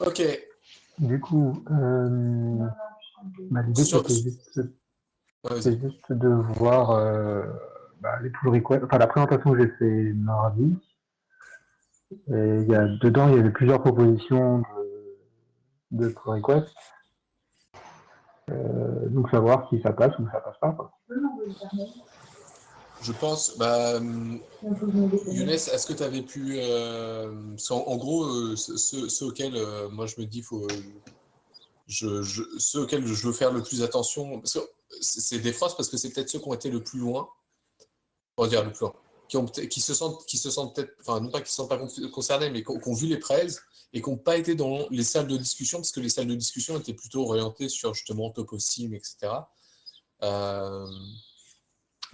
Ok. Du coup, l'idée Sur... c'était juste de voir les pull requests. Enfin, la présentation que j'ai fait mardi. Et dedans, il y avait plusieurs propositions de pull requests. Donc savoir si ça passe ou ça passe pas, quoi. Je pense, Younes, est-ce que tu avais pu, en gros, ceux auxquels moi je me dis, ceux auxquels je veux faire le plus attention, parce que c'est des phrases parce que c'est peut-être ceux qui ont été le plus loin, on va dire le plus loin, qui se sentent peut-être, enfin non pas qui ne se sentent pas concernés, mais qui ont vu les prêts et qui n'ont pas été dans les salles de discussion, parce que les salles de discussion étaient plutôt orientées sur justement Toposim, etc.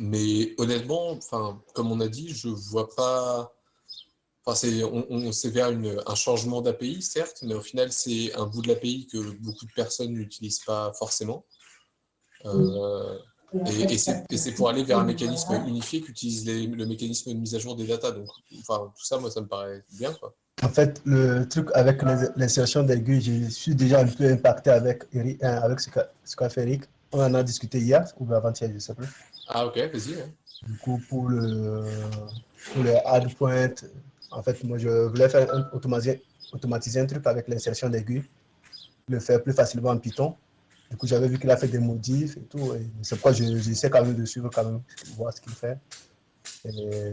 Mais honnêtement, enfin, comme on a dit, je vois pas. Enfin, c'est vers un changement d'API, certes, mais au final, c'est un bout de l'API que beaucoup de personnes n'utilisent pas forcément. Et c'est pour aller vers un mécanisme unifié qu'utilise le mécanisme de mise à jour des datas. Donc, enfin, tout ça, moi, ça me paraît bien, quoi. En fait, le truc avec l'insertion d'aiguilles, je suis déjà un peu impacté avec ce qu'a fait Eric. On en a discuté hier ou avant-hier, je ne sais plus. Ah, ok, vas-y. Hein. Du coup, pour le add point, en fait, moi, je voulais faire automatiser un truc avec l'insertion d'aiguilles, le faire plus facilement en Python. Du coup, j'avais vu qu'il a fait des modifs et tout. Et c'est pourquoi j'essaie quand même de suivre, quand même, voir ce qu'il fait. Et,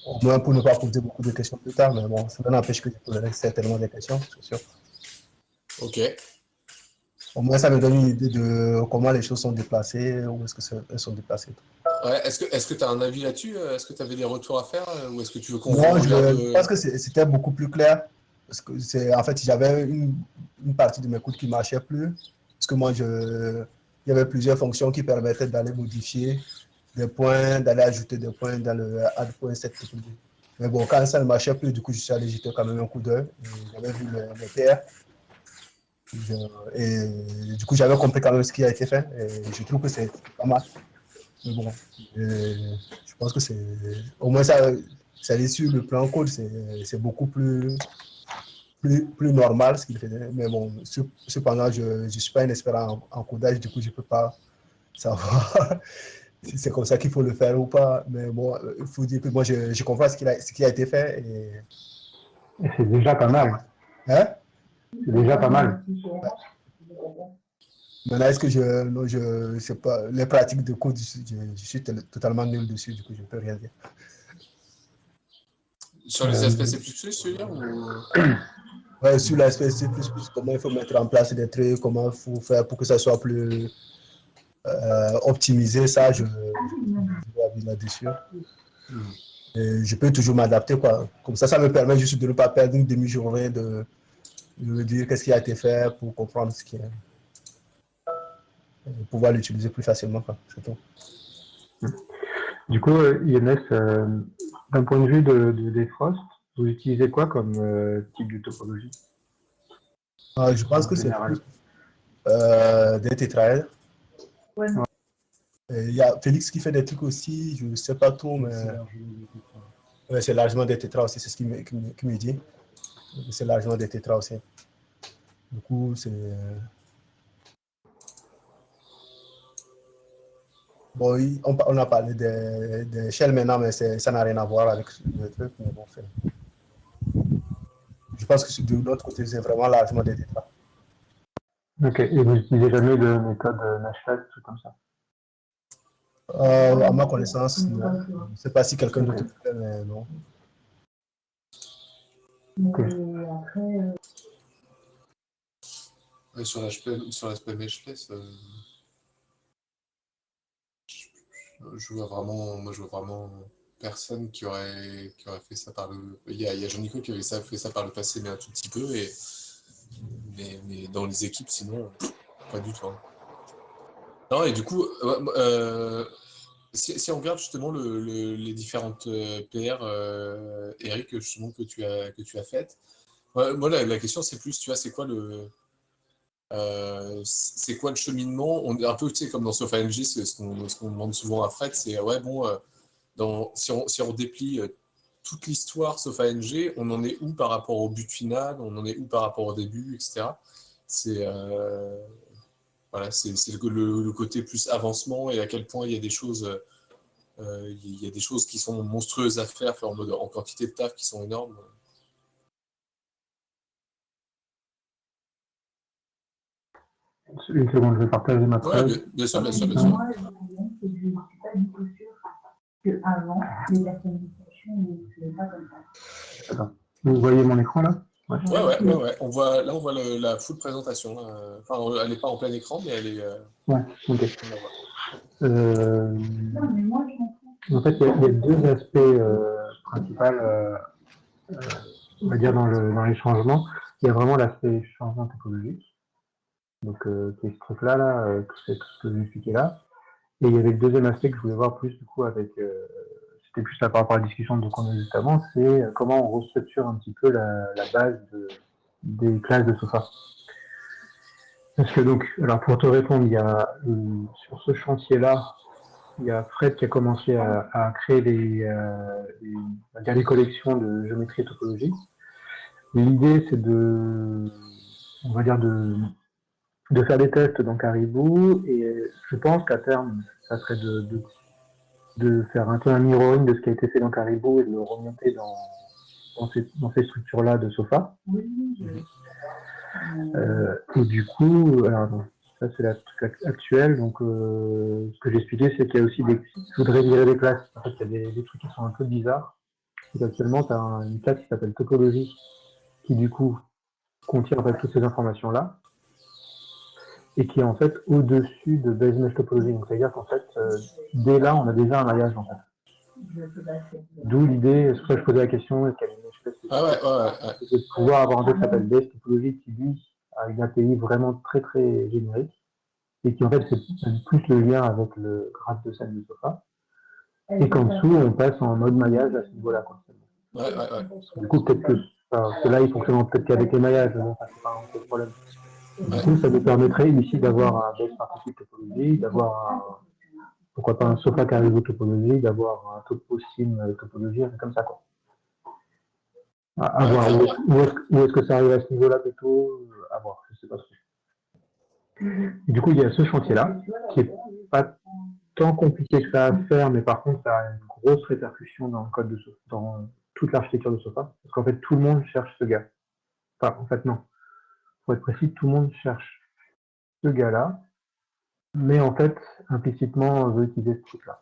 au moins pour ne pas poser beaucoup de questions plus tard, mais bon, ça n'empêche que je poserai certainement des questions, c'est sûr. Ok. Au moins, ça me donne une idée de comment les choses sont déplacées, où est-ce qu'elles sont déplacées. Ouais, est-ce que tu as un avis là-dessus? Est-ce que tu avais des retours à faire? Ou est-ce que tu veux qu'on Non, regarde je pense que c'était beaucoup plus clair. Parce que en fait, j'avais une partie de mes codes qui ne marchait plus. Parce que moi, il y avait plusieurs fonctions qui permettaient d'aller modifier des points, d'aller ajouter des points dans le add.set. Mais bon, quand ça ne marchait plus, du coup, je suis allé jeter quand même un coup d'œil. J'avais vu les PR. Et du coup, j'avais compris quand même ce qui a été fait. Et je trouve que c'est pas mal. Mais bon, je pense que c'est. Au moins, ça est sur le plan code, c'est beaucoup plus normal ce qu'il faisait. Mais bon, cependant, je ne suis pas un expert en codage, du coup, je ne peux pas savoir si c'est comme ça qu'il faut le faire ou pas. Mais bon, il faut dire que moi, je comprends ce qui a été fait. Et c'est déjà pas mal. Hein? C'est déjà pas mal. Maintenant, est-ce que je sais pas, les pratiques de code, je suis totalement nul dessus, du coup, je ne peux rien dire. sur les aspects C++, tu veux dire Ouais, sur l'aspect C++, comment il faut mettre en place des trucs, comment il faut faire pour que ça soit plus optimisé, ça, je vais avis là-dessus. Et je peux toujours m'adapter, quoi. Comme ça me permet juste de ne pas perdre une demi-journée de me dire qu'est-ce qui a été fait pour comprendre ce qui est. Et pouvoir l'utiliser plus facilement, quoi. C'est tout. Du coup, INS, d'un point de vue de Defrost, vous utilisez quoi comme type de topologie? Je pense que c'est plus des tétraèdres. Ouais. Il y a Félix qui fait des trucs aussi, je ne sais pas trop, mais ouais, c'est largement des tétras aussi, c'est ce qu'il me dit. C'est largement des tétras aussi. Du coup, c'est. Bon, on a parlé des shells maintenant, mais ça n'a rien à voir avec le truc. Mais bon, je pense que de l'autre côté, c'est vraiment largement des tétras. Ok, et vous n'utilisez jamais de méthode Nashville, tout comme ça? À ma connaissance, non. Je ne sais pas si quelqu'un d'autre le fait, mais non. Okay. Ouais, sur l'aspect meshless, je vois vraiment personne qui aurait fait ça par le. Il y a Jean-Nico qui avait fait ça par le passé, mais un tout petit peu, mais dans les équipes, sinon, pas du tout. Hein. Non, et du coup, si on regarde justement les différentes PR, Eric, justement, que tu as faites, moi, la question, c'est plus, tu vois, c'est quoi le cheminement? On est un peu, tu sais, comme dans SofaNG, ce qu'on demande souvent à Fred, c'est, ouais, bon, si on déplie toute l'histoire SofaNG, on en est où par rapport au but final, on en est où par rapport au début, etc. C'est voilà, c'est le côté plus avancement et à quel point il y a des choses, il y a des choses qui sont monstrueuses à faire en quantité de taf qui sont énormes. Une seconde, je vais partager ma Ouais, presse. bien sûr, bien sûr, bien sûr. Moi, le problème, c'est que je ne suis pas du tout sûre qu'avant, les personnalisations ne pas comme ça. Attends. Vous voyez mon écran là? Ouais. On voit la full présentation. Enfin, elle n'est pas en plein écran, mais elle est. Ouais, ok. On la voit. Non, mais moi, je comprends. En fait, il y a deux aspects principaux, on va dire, dans les changements. Il y a vraiment l'aspect changement topologique, donc qui est ce truc-là, tout ce que je vous ai expliqué là. Et il y avait le deuxième aspect que je voulais voir plus, du coup, avec. C'était plus là par rapport à la discussion qu'on a juste avant, c'est comment on restructure un petit peu la base des classes de Sofa. Parce que donc, alors pour te répondre, il y a sur ce chantier-là, il y a Fred qui a commencé à créer les collections de géométrie et topologie. L'idée, c'est on va dire de faire des tests dans Caribou, et je pense qu'à terme, ça serait de faire un peu un mirroring de ce qui a été fait dans Caribou et de le remonter dans ces structures-là de Sofa. Et du coup, alors attends, ça c'est la truc actuelle. Donc, ce que j'ai expliqué, c'est qu'il y a aussi je voudrais virer des classes. En fait, il y a des trucs qui sont un peu bizarres. Et actuellement, tu as une classe qui s'appelle topologie, qui du coup contient en fait toutes ces informations-là, et qui est en fait au-dessus de base mesh topologie. Donc, c'est-à-dire qu'en fait, dès là, on a déjà un maillage en fait. D'où l'idée, c'est pour ça que je posais la question, est-ce qu'il y a une espèce de pouvoir avoir un truc qui s'appelle base topologie qui lui a une API vraiment très très générique et qui en fait fait plus le lien avec le graphe de scène de Sofa, et qu'en dessous on passe en mode maillage à ce niveau-là. Du coup peut-être que là il fonctionne peut-être qu'avec les maillages, donc ça c'est pas un gros problème. Du coup ça nous permettrait ici d'avoir un base particulier topologie, d'avoir pourquoi pas un Sofa Caribou topologie, d'avoir un topo sim topologie, comme ça quoi. À voir où est-ce que ça arrive à ce niveau-là plutôt, à voir, je sais pas trop. Et du coup, il y a ce chantier-là, qui est pas tant compliqué que ça à faire, mais par contre, ça a une grosse répercussion dans le code de Sofa, dans toute l'architecture de Sofa, parce qu'en fait, tout le monde cherche ce gars. Enfin, en fait, non. Pour être précis, tout le monde cherche ce gars-là, mais en fait, implicitement, on veut utiliser ce truc-là.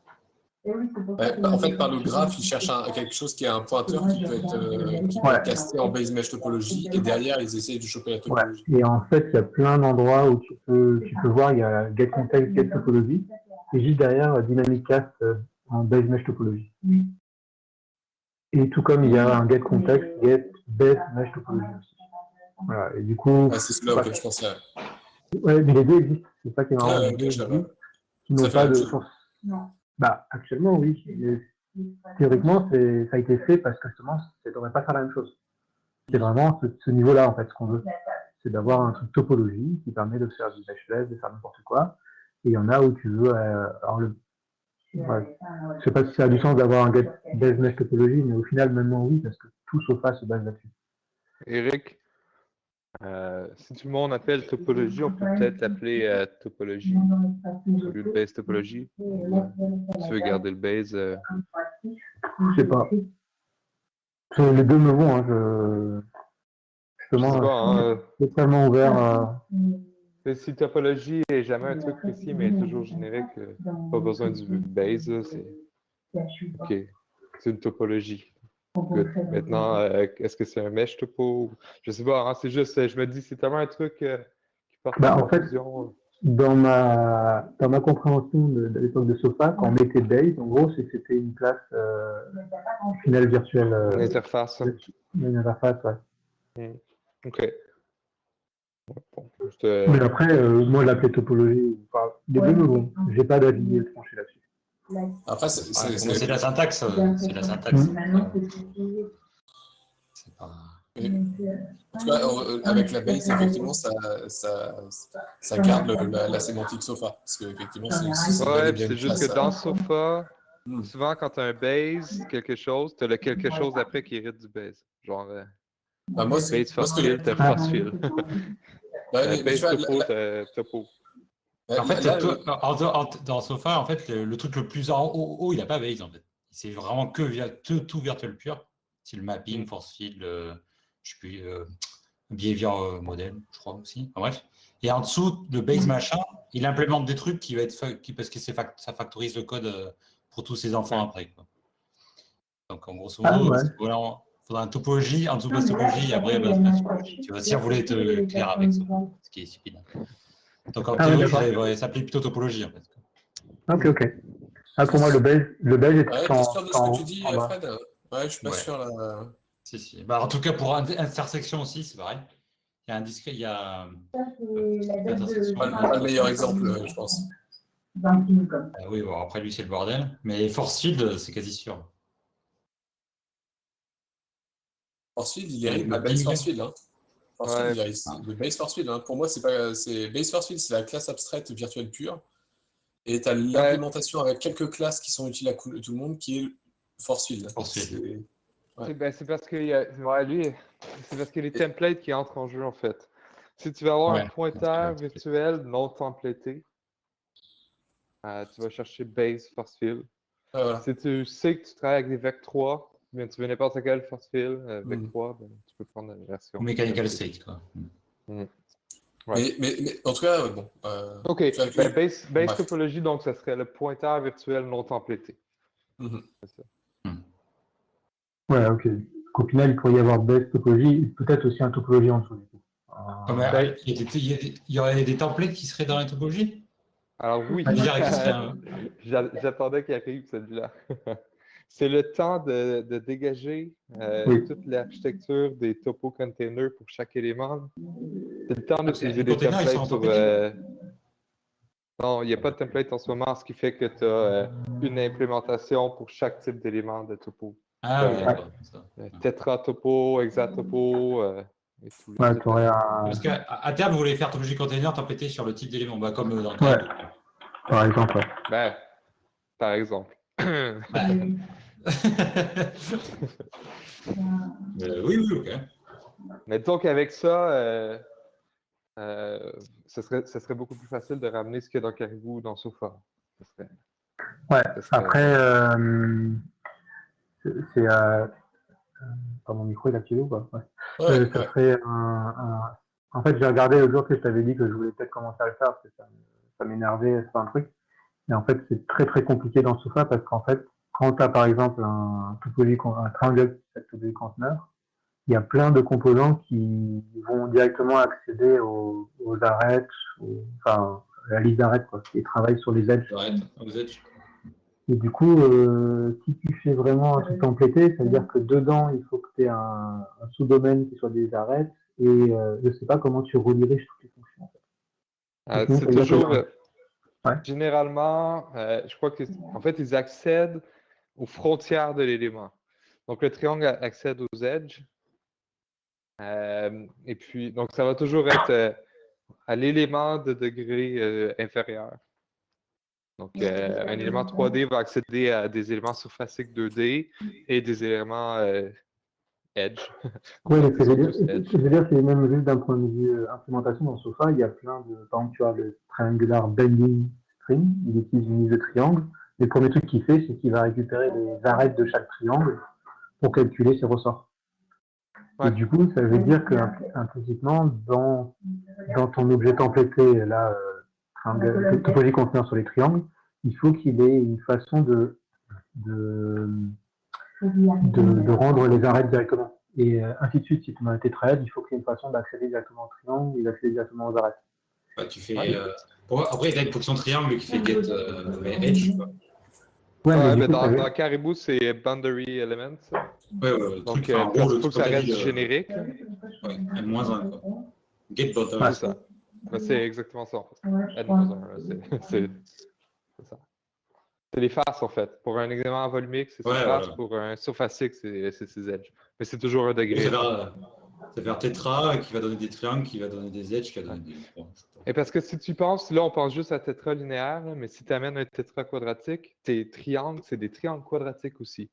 En fait, par le graphe, il cherche quelque chose qui a un pointeur qui peut être casté en base mesh topologie, et derrière, ils essayent de choper la topologie. Ouais. Et en fait, il y a plein d'endroits où tu peux voir, il y a get context, get topologie, et juste derrière, dynamic cast en base mesh topologie. Et tout comme il y a un get context, get base mesh topologie aussi. Voilà. Et du coup. C'est celui-là auquel je pensais. Ouais, mais les deux existent. C'est ça qui est marrant. Qui n'ont pas de force. Bah, actuellement, oui. Théoriquement, ça a été fait parce que justement, ça ne devrait pas faire la même chose. C'est vraiment ce niveau-là, en fait, ce qu'on veut. C'est d'avoir un truc topologie qui permet de faire du meshless, de faire n'importe quoi. Et il y en a où tu veux. Je ne sais pas si ça a du sens d'avoir un base mesh topologie, mais au final, maintenant, oui, parce que tout Sofa se base là-dessus. Eric, si tout le monde appelle topologie, on peut peut-être l'appeler topologie au lieu de base topologie. Si tu veux garder le base. Je sais pas. Les deux me vont. Je sais pas, totalement ouvert. Si topologie est jamais un truc précis, mais toujours générique, pas besoin du base, c'est OK. C'est une topologie. Good. Maintenant, est-ce que c'est un mesh topo? Je sais pas, hein, c'est juste, je me dis, c'est tellement un truc qui porte à confusion. Dans ma compréhension de l'époque de Sofa, quand on mettait base, en gros, c'est que c'était une classe finale virtuelle. Une interface. Une interface, ouais. OK. Bon, mais après, moi, je l'appelais topologie. Enfin, les deux me vont. J'ai pas d'avis tranché là-dessus. Après, c'est la syntaxe. C'est la syntaxe. C'est pas... En tout cas, avec la base, effectivement, ça garde la sémantique Sofa. Parce que, effectivement, c'est juste que dans Sofa, Souvent, quand tu as un base, quelque chose, tu as le quelque chose après qui hérite du base. Genre, Moi, c'est base parce force que field, t'as force field. mais tu Base vois, topo, t'as topo. En fait, là, dans Sofa, en fait, le truc le plus en haut, il n'a pas base, en fait. C'est vraiment tout virtuel pur. C'est le mapping, force field, je sais plus, behavior model, je crois aussi. Enfin, bref. Et en dessous, le base machin, il implémente des trucs qui va être parce que ça factorise le code pour tous ses enfants après, quoi. Donc, en grosso modo, il faudra une topologie, en dessous de la topologie, et après, base topologie. Tu vas si vous voulez être clair avec ça, ce qui est stupide. Donc, en théorie, il devrait s'appeler plutôt topologie, en fait. Ok. Pour moi, le beige est ouais, tout t'es sûr de ce que tu en dis, bas. Fred? Ouais, je suis pas sûr là. Si. Bah, en tout cas, pour intersection aussi, c'est pareil. Il y a un discret, il y a intersection. Pas le meilleur exemple, je pense. Oui, bon, après lui, c'est le bordel. Mais force field, c'est quasi sûr. Force field, il hérite de base force field. Force field, il hérite de base force field. Pour moi, c'est base force field, c'est la classe abstraite virtuelle pure. Et tu as l'implémentation avec quelques classes qui sont utiles à tout le monde, qui est force field. C'est parce que c'est parce qu'il y a les templates qui entrent en jeu, en fait. Si tu veux avoir un pointeur virtuel non templaté, tu vas chercher base force field. Voilà. Si tu sais que tu travailles avec des vec3, bien, tu veux n'importe quel force field, vec3, ben, tu peux prendre la version. Ou mechanical state, quoi. Ouais. Mais en tout cas, bon. Ok, base topologie, donc ça serait le pointeur virtuel non templaté. C'est ça. Ouais, ok. Au final, il pourrait y avoir base topologie, peut-être aussi un topologie en dessous. Il y aurait des templates qui seraient dans la topologie? Alors oui, j'attendais qu'il arrive celui-là. C'est le temps de dégager toute l'architecture des topo containers pour chaque élément. C'est le temps d'utiliser des templates sur... Non, il n'y a pas de template en ce moment, ce qui fait que tu as une implémentation pour chaque type d'élément de topo. Ah oui, d'accord. Tetra topo, hexatopo, et tout. Parce qu'à terme, vous voulez faire topologie container templaté sur le type d'élément, comme dans le cas. Par exemple. Ben, par exemple. Oui, ok. Mais donc, avec ça, ce serait beaucoup plus facile de ramener ce qu'il y a dans Caribou ou dans Sofa. Après, c'est... mon micro, il a activé ou pas? Ça serait En fait, j'ai regardé le jour que je t'avais dit que je voulais peut-être commencer à le faire, parce que ça m'énervait, c'est pas un truc. Mais en fait, c'est très très compliqué dans Sofa, parce qu'en fait, quand tu as par exemple un triangle topologie conteneur, il y a plein de composants qui vont directement accéder aux arêtes, enfin, à la liste d'arêtes, quoi, qui travaillent sur les edges. Et du coup, si tu fais vraiment un truc complété, ça veut dire que dedans, il faut que tu aies un sous-domaine qui soit des arêtes, et je sais pas comment tu rediriges toutes les fonctions. En fait. C'est toujours... Généralement, je crois qu'en fait, ils accèdent aux frontières de l'élément. Donc, le triangle accède aux edges. Et puis, donc, ça va toujours être à l'élément de degré inférieur. Donc, un élément 3D va accéder à des éléments surfaciques 2D et des éléments edge. Oui, ce que je veux dire, c'est même juste d'un point de vue implémentation dans Sofa, il y a plein de... Par exemple, tu as le triangular bending string, il utilise une liste de triangles. Le premier truc qu'il fait, c'est qu'il va récupérer les arêtes de chaque triangle pour calculer ses ressorts. Et du coup, ça veut dire que implicitement, dans ton objet templété, là, topologie conteneur sur les triangles, il faut qu'il ait une façon de rendre les arêtes directement. Et ainsi de suite, si tu as un tétraèdre, il faut qu'il y ait une façon d'accéder directement au triangle et d'accéder directement aux arêtes. Tu fais, après, il y a une fonction triangle qui fait get edge. Mais dans Caribou, c'est boundary elements. Donc, il faut que ça reste générique. N-1, quoi. Get bottom. C'est ça. C'est exactement ça, en fait. N-1, c'est ça. C'est les faces, en fait. Pour un élément volumique, c'est ses faces. Pour un surfacique, c'est ses edges. Mais c'est toujours un degré. Ça fait un tétra qui va donner des triangles, qui va donner des edges, qui va donner des. Bon, je sais pas. Et parce que si tu penses, là, on pense juste à tétra linéaire, là, mais si tu amènes un tétra quadratique, tes triangles, c'est des triangles quadratiques aussi.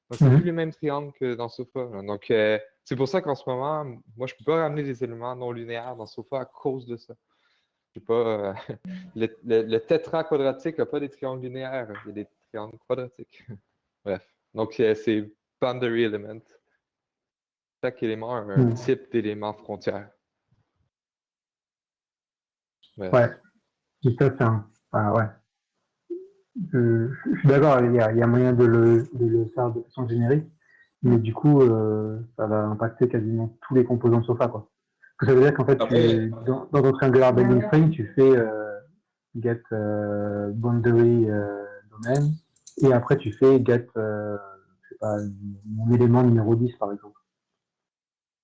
Donc, c'est plus les mêmes triangles que dans Sofa. Là. Donc, c'est pour ça qu'en ce moment, moi, je peux pas ramener des éléments non linéaires dans Sofa à cause de ça. Je sais pas, le tétra quadratique n'a pas des triangles linéaires, il y a des triangles quadratiques. Bref. Donc, c'est boundary element. Chaque élément a un type d'élément frontière. Bref. Ouais. Et ça, c'est un. Enfin, ouais. Je suis d'accord, il y a moyen de le faire de façon générique, mais du coup, ça va impacter quasiment tous les composants de Sofa, quoi. Ça veut dire qu'en fait, dans ton triangulaire binding string, tu fais get boundary domain, et après tu fais get, je sais pas, mon élément numéro 10, par exemple.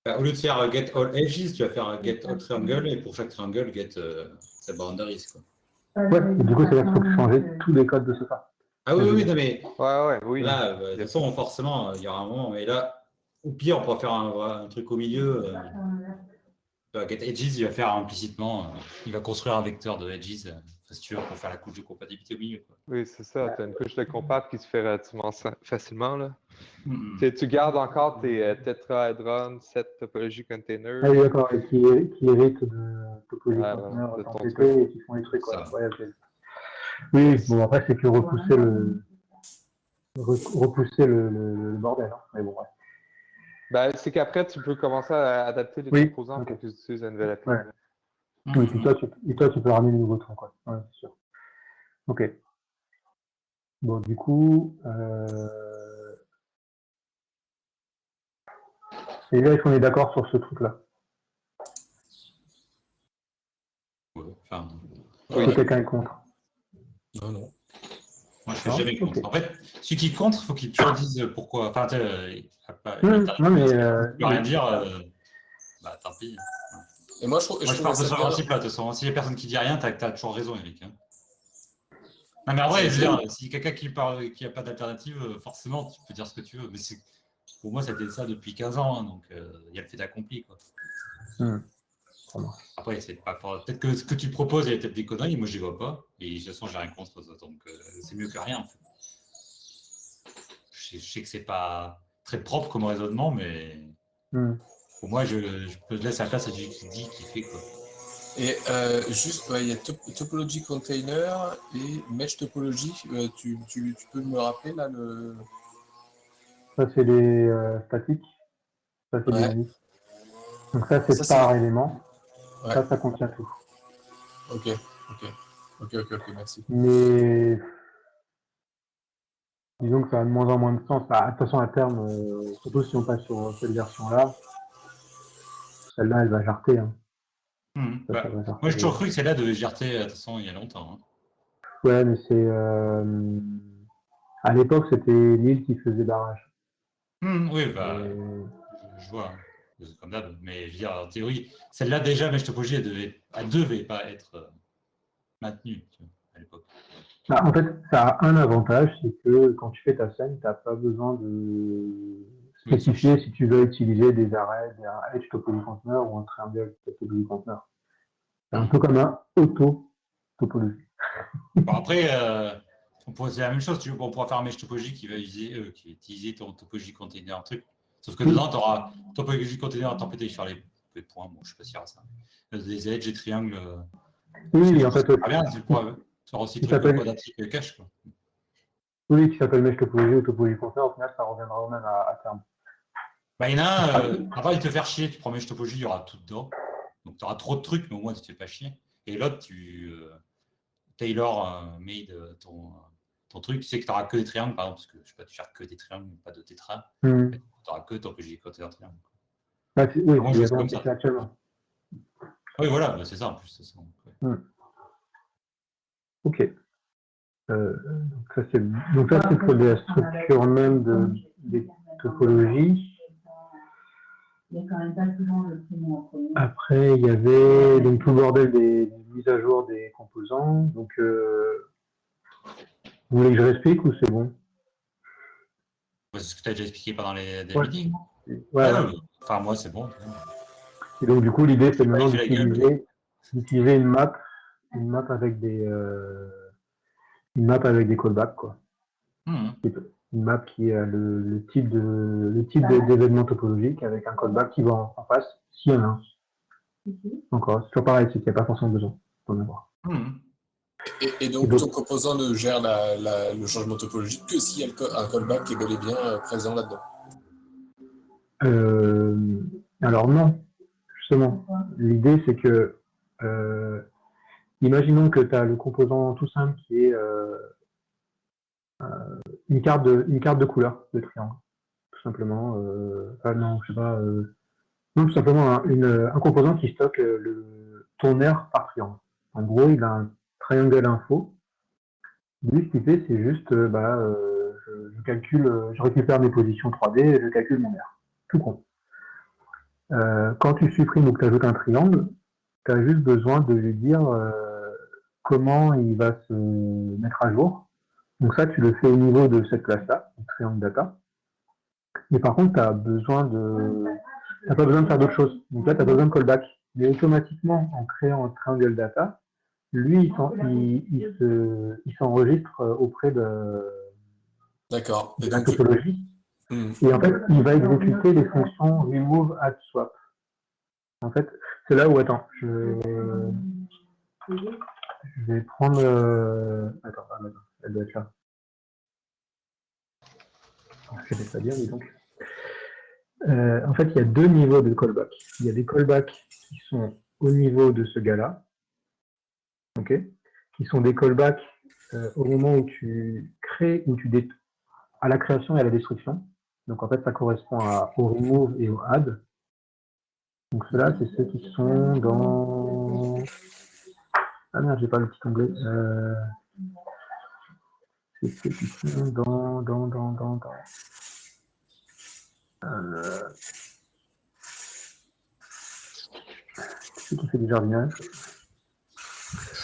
Au lieu de faire get all edges, tu vas faire get all triangle, et pour chaque triangle, get sa boundaries, quoi. Ouais, et du coup, ça veut dire qu'il faut changer tous les codes de Sofa. Ah oui, non, mais oui. là, de toute façon, forcément, il y aura un moment. Et là, au pire, on pourra faire un truc au milieu. Get edges, il va faire implicitement, il va construire un vecteur de edges, si tu veux, pour faire la couche de compatibilité au milieu, quoi. Oui, c'est ça. Tu as une couche de compat qui se fait relativement facilement. Là. Mm-hmm. Tu gardes encore tes tétraédrons, set topology container. Ah oui, d'accord, et qui héritent de topologie container, de ton TT, truc. et qui font les trucs, quoi. Ouais, okay. Oui, bon, après, c'est que repousser le bordel, hein. Mais bon, ouais. Ben, c'est qu'après, tu peux commencer à adapter les composants pour qu'ils utilisent NVLP. Ouais. Oui, puis toi, tu peux ramener les nouveaux trucs, quoi. Ouais, c'est sûr. Ok. Bon, du coup, et là, est-ce qu'on est d'accord sur ce truc-là? Enfin, oui. Quelqu'un est contre? Non, non. Moi, je ne fais jamais contre. En fait, celui qui est contre, il faut qu'il toujours dise pourquoi. Enfin, non, mais il peut rien dire, bah tant pis. Et moi, je pars de ce principe-là, de toute façon. S'il n'y a personne qui dit rien, tu as toujours raison, Eric. Hein. Non, mais en vrai, je veux dire, si quelqu'un qui parle, qui n'a pas d'alternative, forcément, tu peux dire ce que tu veux. Mais pour moi, c'était ça depuis 15 ans, hein, donc il y a le fait accompli, quoi. Après, c'est pas fort. Peut-être que ce que tu proposes, il y a peut-être des conneries, moi, je ne les vois pas. Et de toute façon, j'ai rien contre ça, donc c'est mieux que rien. En fait. Je sais que c'est pas très propre comme raisonnement, mais pour moi, je laisse la place à celui qui dit, qui fait, quoi. Et juste, il y a Topology Container et Mesh Topology. Tu peux me rappeler là le. Ça, c'est les statiques. Ça, c'est dynamique. Donc ça, c'est par élément. Ouais. Ça contient tout. Ok, merci. Mais disons que ça a de moins en moins de sens. De toute façon, à terme, surtout si on passe sur cette version-là, celle-là, elle va jarter. Hein. Moi, j'ai toujours cru que celle-là devait jarter, de toute façon, il y a longtemps. Hein. Ouais, mais c'est... à l'époque, c'était Lille qui faisait barrage. Oui, bah, je vois. C'est comme d'hab. Mais je veux dire, en théorie, celle-là, déjà, Mesh Topology, elle devait pas être maintenue à l'époque. Bah, en fait, ça a un avantage, c'est que quand tu fais ta scène, tu n'as pas besoin de spécifier si tu veux utiliser des arrêts, un edge topology container ou un triangle topology container. C'est un peu comme un auto-topologie. Bon, après, on pourrait dire la même chose. On pourra faire un mesh topologie qui va utiliser ton topologie container, un truc. Sauf que dedans, tu auras topologie container à tempêter sur les points. Bon, je ne sais pas s'il y aura ça. Des edges et triangles. Oui, en fait. Très bien, tu pourras aussi truc quadratique cache, quoi. Oui, qui s'appelle mesh topologie ou topologie container, au final, ça reviendra au même à terme. Bah, il y en a un, avant de te faire chier, tu prends mesh topologie, il y aura tout dedans. Donc, tu auras trop de trucs, mais au moins, tu ne te fais pas chier. Et l'autre, tu tailor-made ton truc. Tu sais que tu n'auras que des triangles, par exemple, parce que je sais pas, tu cherches que des triangles, pas de tétra. Tu n'auras que topologie container triangle. Ah, oui, moi, c'est comme ça actuellement. Oui, voilà, bah, c'est ça en plus. Ouais. Ok. Donc ça, c'est pour la structure même des topologies. Après, il y avait donc tout le bordel des mises à jour des composants. Donc, vous voulez que je réexplique ou c'est bon? C'est ce que tu as déjà expliqué pendant les ouais. meetings. Ouais. Enfin, moi, c'est bon. Et donc, du coup, l'idée, c'est maintenant il fait la gueule. d'utiliser une map avec une map avec des callbacks, quoi. Mhm. Une map qui a le type d'événement topologique avec un callback qui va en face, s'il y en a un. Encore, c'est toujours pareil, c'est qu'il n'y a pas forcément besoin d'en avoir. Mhm. Et donc, ton composant ne gère le changement topologique que s'il y a un callback qui est bel et bien présent là-dedans. Alors non, justement. L'idée, c'est que, imaginons que tu as le composant tout simple qui est une carte de couleur de triangle, tout simplement. Non, je sais pas. Non, tout simplement un composant qui stocke ton aire par triangle. En gros, il a un triangle info. Lui, ce qu'il fait, c'est juste, je calcule, je récupère mes positions 3D et je calcule mon aire. Tout compte. Quand tu supprimes ou que tu ajoutes un triangle, tu as juste besoin de lui dire comment il va se mettre à jour. Donc ça, tu le fais au niveau de cette classe-là, triangle data. Mais par contre, tu as besoin t'as pas besoin de faire d'autres choses. Donc là, tu n'as pas besoin de callback. Mais automatiquement, en créant un triangle data, lui, il s'enregistre auprès de D'accord. Et la donc, topologie. Et en fait, il va exécuter les fonctions remove, add, swap. En fait, c'est là où, attends, je vais prendre... Attends, elle doit être là. Je vais pas dire, dis donc. En fait, il y a deux niveaux de callback. Il y a des callbacks qui sont au niveau de ce gars-là, ok, qui sont des callbacks au moment où tu crées, à la création et à la destruction. Donc en fait, ça correspond au remove et au add. Donc ceux-là, c'est ceux qui sont dans... Ah merde, j'ai pas le petit onglet. C'est ceux qui sont dans... C'est qui fait du jardinage.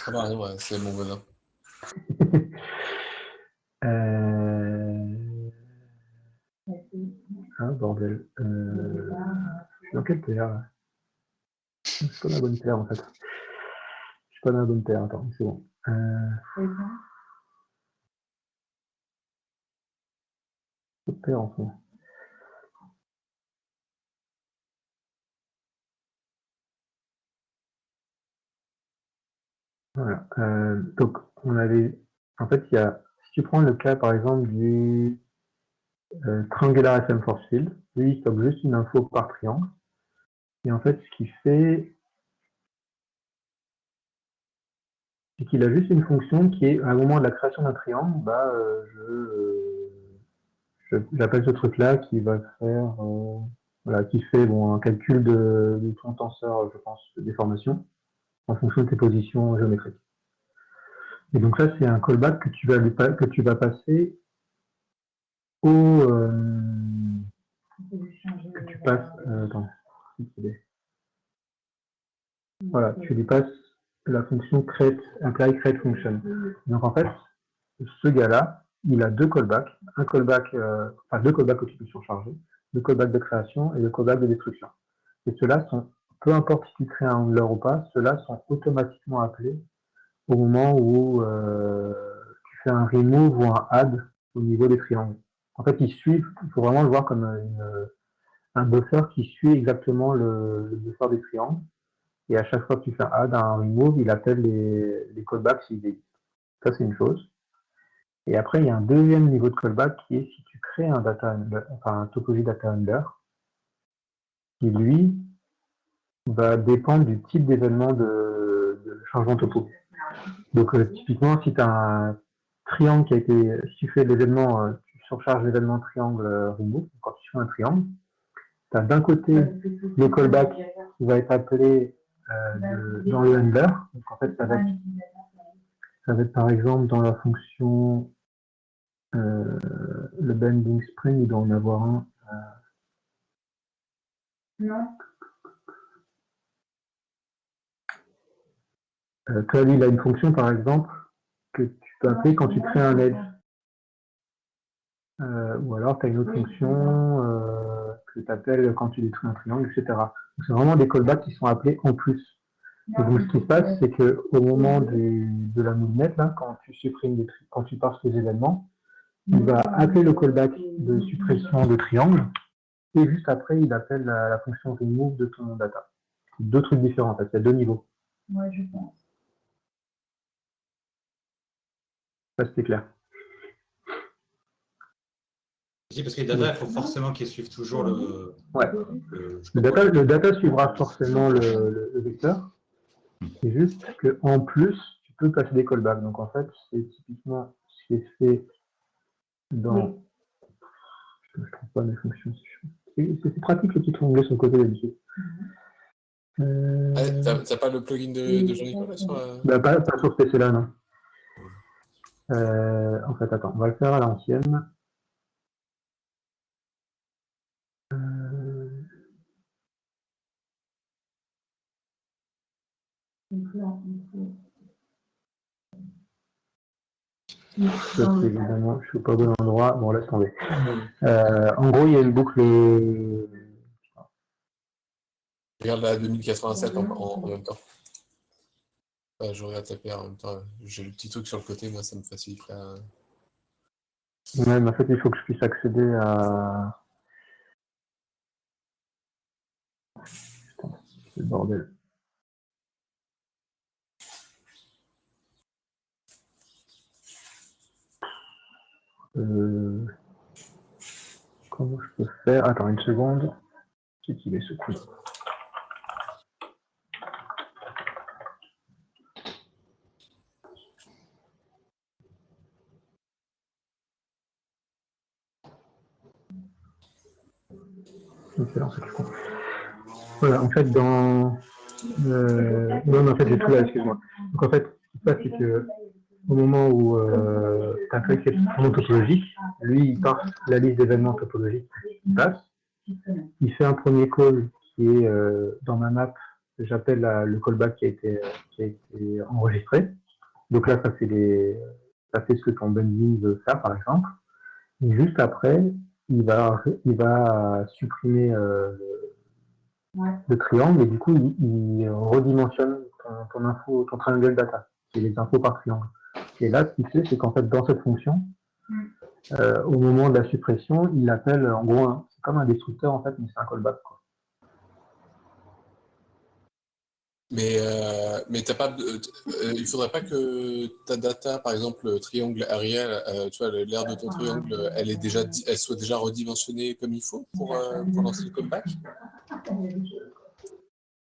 Ah bah non, ouais, c'est mon voisin. Ah, bordel. Je suis dans quelle terre là? Je suis pas dans la bonne terre en fait. Je suis pas dans la bonne terre, attends, c'est bon. Terre en fond. Voilà. Donc, on avait. En fait, si tu prends le cas par exemple du Triangular FM Force Field, lui, il stocke juste une info par triangle. Et en fait, ce qu'il fait, c'est qu'il a juste une fonction qui est, à un moment de la création d'un triangle, j'appelle ce truc-là qui va faire, voilà, qui fait un calcul de ton tenseur, je pense, de déformation, en fonction de tes positions géométriques. Et donc ça, c'est un callback que tu vas passer que tu passes. Attends. Voilà, tu lui passes la fonction create, apply create function. Donc en fait, ce gars-là, il a deux callbacks, deux callbacks que tu peux surcharger, le callback de création et le callback de destruction. Et ceux-là sont, peu importe si tu crées un handler ou pas, ceux-là sont automatiquement appelés au moment où tu fais un remove ou un add au niveau des triangles. En fait, ils suivent, il faut vraiment le voir comme un buffer qui suit exactement le buffer des triangles. Et à chaque fois que tu fais un add, un remove, il appelle les callbacks s'ils existent. Ça, c'est une chose. Et après, il y a un deuxième niveau de callback qui est si tu crées un topologie data handler, qui lui va dépendre du type d'événement de changement topo. Donc, typiquement, si tu as un triangle si tu fais l'événement, tu surcharges l'événement triangle remove, quand tu fais un triangle, tu as d'un côté le callback qui va être appelé dans le handler. Donc, en fait, ça va être par exemple dans la fonction le bending spring, il doit en avoir un. Non. Toi, lui, il a une fonction, par exemple, que tu peux appeler quand tu crées un edge. Ou alors, tu as une autre fonction que tu appelles quand tu détruis un triangle, etc. C'est vraiment des callbacks qui sont appelés en plus. Et donc, ce qui se passe, c'est qu'au moment de la moulinette, là, quand tu supprimes quand tu passes les événements, il va appeler le callback de suppression de triangle, et juste après, il appelle la fonction remove de ton data. C'est deux trucs différents, en fait. Il y a deux niveaux. Ouais, je pense. Ça, c'était clair. Si, parce que les data, il faut forcément qu'ils suivent toujours le. Ouais. Le data suivra forcément le vecteur. C'est juste qu'en plus, tu peux passer des callbacks. Donc en fait, c'est typiquement ce qui est fait dans. Je ne trouve pas mes fonctions. C'est pratique le petit onglet sur le côté d'habitude. T'as pas le plugin de Jean-Nicolas sur Bah, pas sur ce PC là, non. En fait, attends, on va le faire à l'ancienne. Évidemment, je suis pas au bon endroit. Bon, laisse tomber. En gros, il y a une boucle. Regarde la 2087 en même temps. Je regarde taper en même temps. J'ai le petit truc sur le côté, moi ça me facilite la. Ouais, mais en fait, il faut que je puisse accéder à. Putain, c'est le bordel. Comment je peux faire? Attends une seconde. C'est qu'il est ce coup. Voilà, en fait, dans. Non, en fait, j'ai tout là, excuse-moi. Donc, en fait, ce qui se passe, c'est que au moment où tu as fait ton topologique, lui, il part la liste d'événements topologiques qui passe. Il fait un premier call qui est dans ma map, j'appelle le callback qui a été enregistré. Donc là, ça fait ce que ton bundling veut faire, par exemple. Et juste après, il va supprimer le triangle et du coup, il redimensionne ton info, ton triangle data, qui est les infos par triangle. Et là, ce qu'il fait, c'est qu'en fait, dans cette fonction, au moment de la suppression, il appelle, en gros, c'est comme un destructeur, en fait, mais c'est un callback, quoi. Mais t'as pas, il faudrait pas que ta data, par exemple, triangle Ariel, tu vois, l'aire de ton triangle, elle soit déjà redimensionnée comme il faut pour lancer le callback?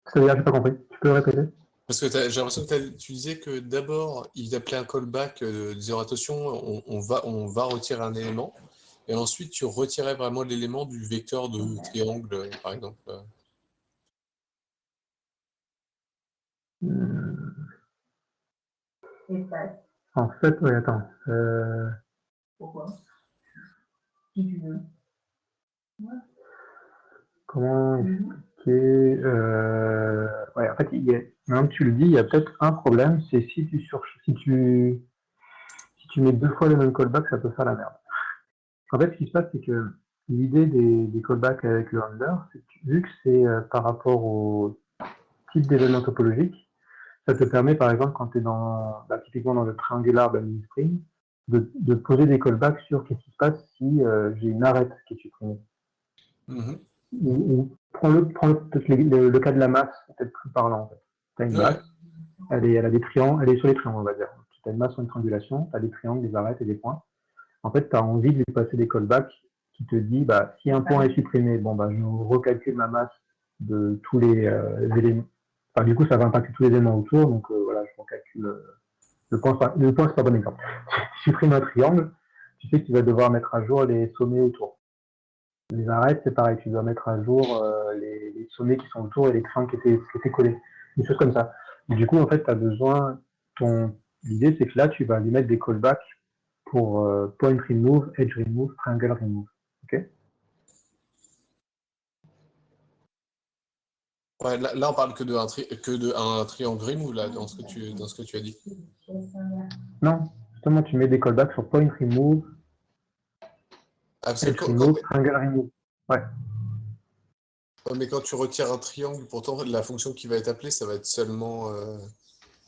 C'est-à-dire, j'ai pas compris. Tu peux répéter? Parce que j'ai l'impression que tu disais que d'abord, il appelait un callback, disant attention, on va retirer un élément, et ensuite tu retirais vraiment l'élément du vecteur de triangle, par exemple. En fait, oui, attends. Pourquoi? Si tu veux. Comment expliquer ouais, en fait, maintenant que tu le dis, il y a peut-être un problème, c'est si tu mets deux fois le même callback, ça peut faire la merde. En fait, ce qui se passe, c'est que l'idée des callbacks avec le handler, c'est que vu que c'est par rapport au type d'événement topologique, ça te permet, par exemple, quand tu es typiquement dans le triangular bundling string, de poser des callbacks sur qu'est-ce qui se passe si j'ai une arête qui est supprimée. Ou prends le cas de la masse, c'est peut-être plus parlant, en fait. Tu as une masse, elle a des triangles, elle est sur les triangles, on va dire. Tu as une masse sur une triangulation, tu as des triangles, des arêtes et des points. En fait, tu as envie de lui passer des callbacks qui te dit, si un point est supprimé, je recalcule ma masse de tous les éléments. Enfin, du coup, ça va impacter tous les éléments autour, donc voilà, je recalcule. Le point, c'est pas bon exemple. Si tu supprimes un triangle, tu sais que tu vas devoir mettre à jour les sommets autour. Les arêtes, c'est pareil, tu dois mettre à jour les sommets qui sont autour et les triangles qui étaient collés. Des choses comme ça. Et du coup, en fait, tu as besoin. L'idée, c'est que là, tu vas lui mettre des callbacks pour point remove, edge remove, triangle remove. Ok? Ouais, là, on parle que de un triangle remove, là, dans ce que tu as dit. Non, justement, tu mets des callbacks sur point remove, edge remove, triangle remove. Ouais. Ouais, mais quand tu retires un triangle, pourtant, la fonction qui va être appelée, ça va être seulement...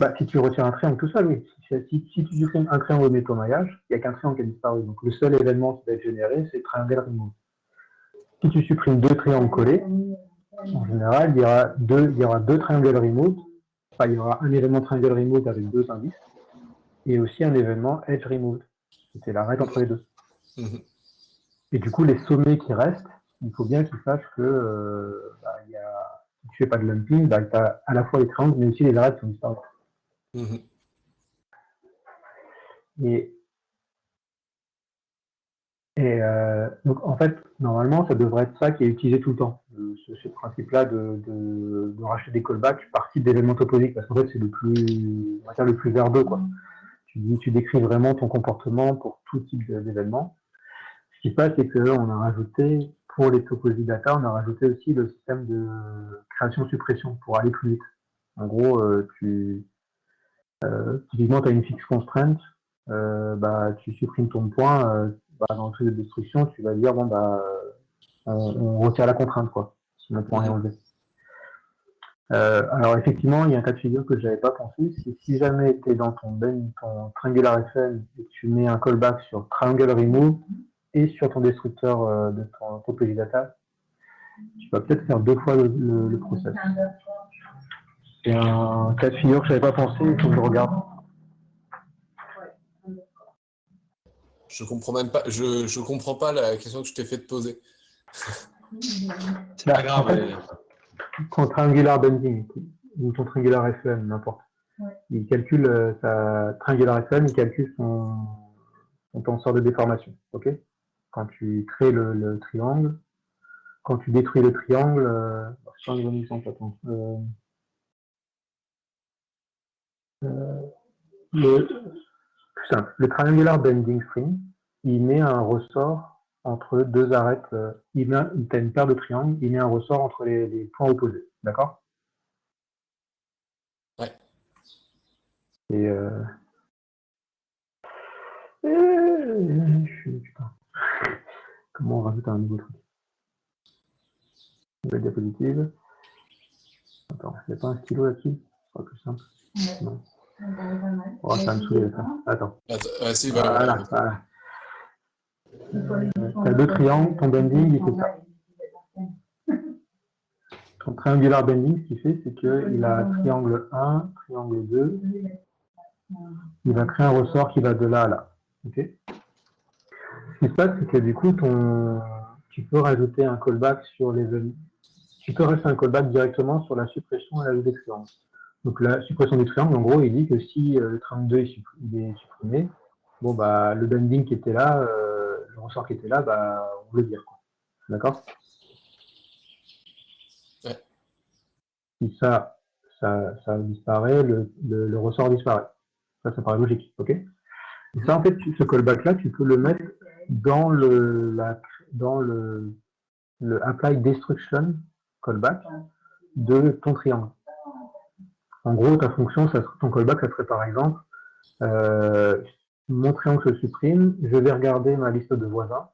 Bah, si tu retires un triangle tout seul, oui. Si tu supprimes un triangle au nettoyage, il n'y a qu'un triangle qui a disparu. Donc le seul événement qui va être généré, c'est triangle remove. Si tu supprimes deux triangles collés, en général, il y aura deux triangles remove. Enfin, il y aura un événement triangle remove avec deux indices, et aussi un événement edge remove. C'est l'arrêt entre les deux. Mhm. Et du coup, les sommets qui restent, il faut bien qu'ils sachent que si tu fais pas de lumping, tu as à la fois les triangles, mais aussi les arrêts qui sont disparus. Mhm. Donc, en fait, normalement, ça devrait être ça qui est utilisé tout le temps. Ce principe-là de racheter des callbacks par type d'événement topologique, parce qu'en fait, c'est le plus verbeux, quoi. Tu décris vraiment ton comportement pour tout type d'événement. Ce qui se passe, c'est qu'on a rajouté, pour les topologies data, on a rajouté aussi le système de création-suppression pour aller plus vite. En gros, typiquement, tu as une fixe constraint, tu supprimes ton point, dans le truc de destruction, tu vas dire, on retire la contrainte, quoi, si mon point est enlevé. Alors, effectivement, il y a un cas de figure que je n'avais pas pensé, c'est si jamais tu es dans ton Triangular FM et que tu mets un callback sur Triangle Remove et sur ton destructeur de ton topologie data, tu vas peut-être faire deux fois le process. C'est un cas de figure que je n'avais pas pensé, il faut que je regarde. Je comprends même pas. Je comprends pas la question que je t'ai fait de poser. C'est pas grave. En fait, ton triangular bending ou ton triangular FM, n'importe. Il calcule ta triangular FM, il calcule son tenseur de déformation. Ok. Quand tu crées le triangle, quand tu détruis le triangle, je prends un exemple, attends. Plus simple, le triangular bending string, il met un ressort entre deux arêtes. Il a une paire de triangles, il met un ressort entre les points opposés. D'accord? Ouais. Putain. Comment on rajoute un nouveau truc? Nouvelle diapositive. Attends, il n'y a pas un stylo là-dessus? Ce sera plus simple. Non. Oh, ça va me saouler ça. Attends. Si, voilà. Tu as deux triangles, ton bending, il fait ça. Ton triangular bending, ce qu'il fait, c'est qu'il a triangle 1, triangle 2. Il va créer un ressort qui va de là à là. Okay. Ce qui se passe, c'est que du coup, tu peux rajouter un callback sur les... Tu peux rajouter un callback directement sur la suppression et l'ajout des triangles. Donc la suppression du triangle, en gros, il dit que si le triangle 2 il est supprimé, le bending qui était là, le ressort qui était là, on le vire. D'accord? Ouais. Si ça disparaît, le ressort disparaît. Ça paraît logique, ok? Et ça, en fait, ce callback-là, tu peux le mettre dans le apply destruction callback de ton triangle. En gros, ta fonction, ton callback, ça serait par exemple, mon triangle se supprime, je vais regarder ma liste de voisins.